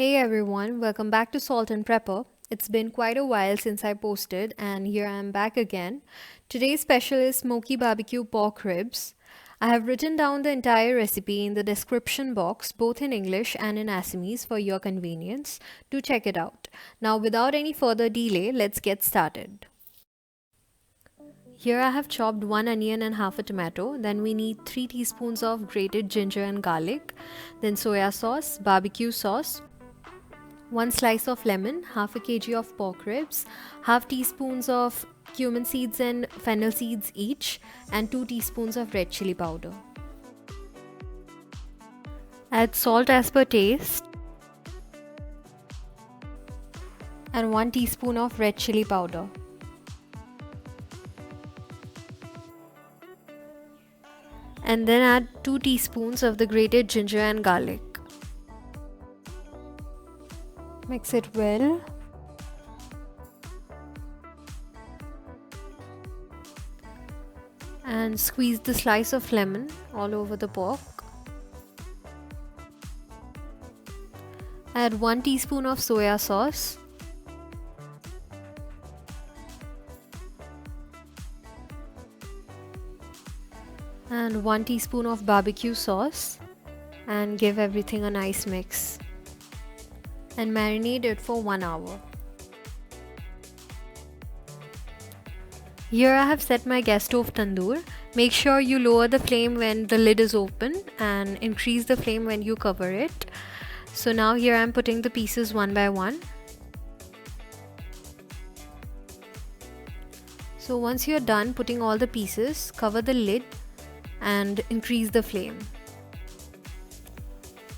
Hey everyone, welcome back to Salt and Prepper. It's been quite a while since I posted, and here I am back again. Today's special is smoky barbecue pork ribs. I have written down the entire recipe in the description box, both in English and in Assamese, for your convenience. Do check it out. Now, without any further delay, let's get started. Here I have chopped 1 onion and half a tomato. Then we need 3 teaspoons of grated ginger and garlic. Then soya sauce, barbecue sauce, 1 slice of lemon, half a kg of pork ribs, half teaspoons of cumin seeds and fennel seeds each, and 2 teaspoons of red chili powder. Add salt as per taste and 1 teaspoon of red chili powder. And then add 2 teaspoons of the grated ginger and garlic. Mix it well. And squeeze the slice of lemon all over the pork. Add 1 teaspoon of soya sauce. And 1 teaspoon of barbecue sauce, and give everything a nice mix. And marinate it for 1 hour. Here I have set my gas stove tandoor. Make sure you lower the flame when the lid is open and increase the flame when you cover it. So now here I am putting the pieces one by one. So once you're done putting all the pieces, cover the lid and increase the flame.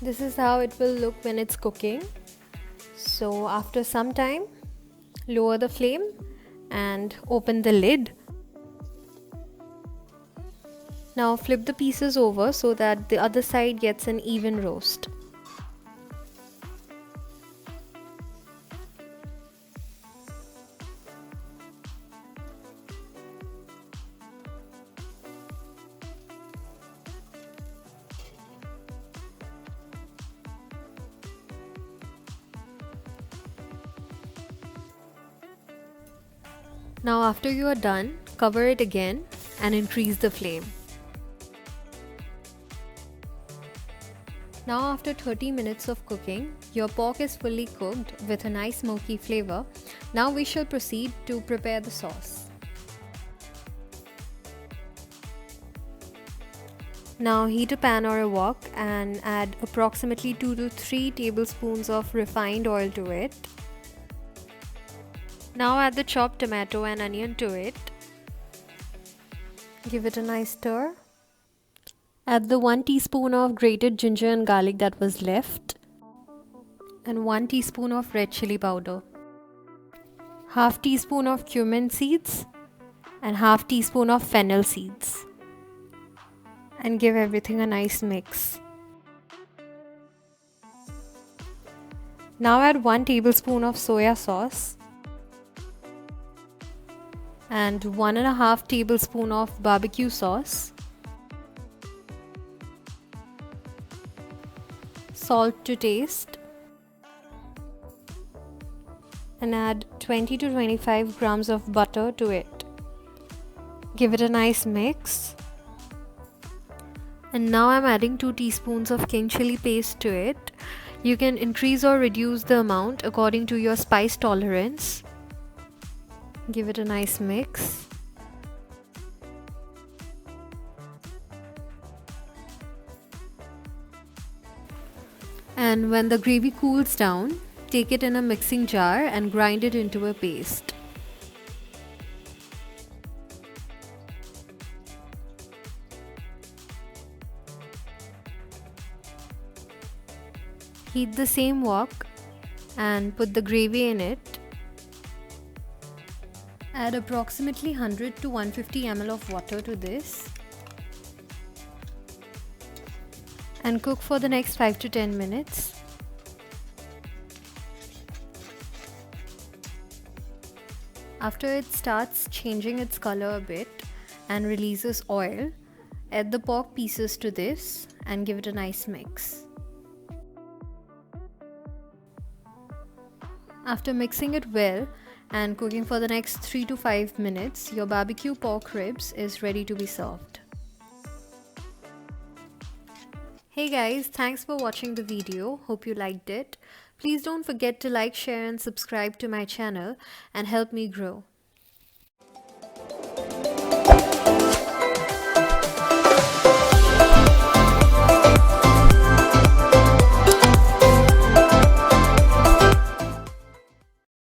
This is how it will look when it's cooking. So after some time, lower the flame and open the lid. Now flip the pieces over so that the other side gets an even roast. Now after you are done, cover it again and increase the flame. Now after 30 minutes of cooking, your pork is fully cooked with a nice smoky flavor. Now we shall proceed to prepare the sauce. Now heat a pan or a wok and add approximately 2 to 3 tablespoons of refined oil to it. Now add the chopped tomato and onion to it. Give it a nice stir. Add the 1 teaspoon of grated ginger and garlic that was left, and 1 teaspoon of red chili powder, half teaspoon of cumin seeds, and half teaspoon of fennel seeds, and give everything a nice mix. Now add 1 tablespoon of soya sauce and 1.5 tablespoon of barbecue sauce, salt to taste, and add 20 to 25 grams of butter to it. Give it a nice mix. And now I'm adding 2 teaspoons of king chili paste to it. You can increase or reduce the amount according to your spice tolerance. Give it a nice mix. And when the gravy cools down, take it in a mixing jar and grind it into a paste. Heat the same wok and put the gravy in it. Add approximately 100 to 150 ml of water to this and cook for the next 5 to 10 minutes. After it starts changing its color a bit and releases oil, add the pork pieces to this and give it a nice mix. After mixing it well and cooking for the next 3 to 5 minutes, your barbecue pork ribs is ready to be served. Hey guys, thanks for watching the video. Hope you liked it. Please don't forget to like, share and subscribe to my channel and help me grow.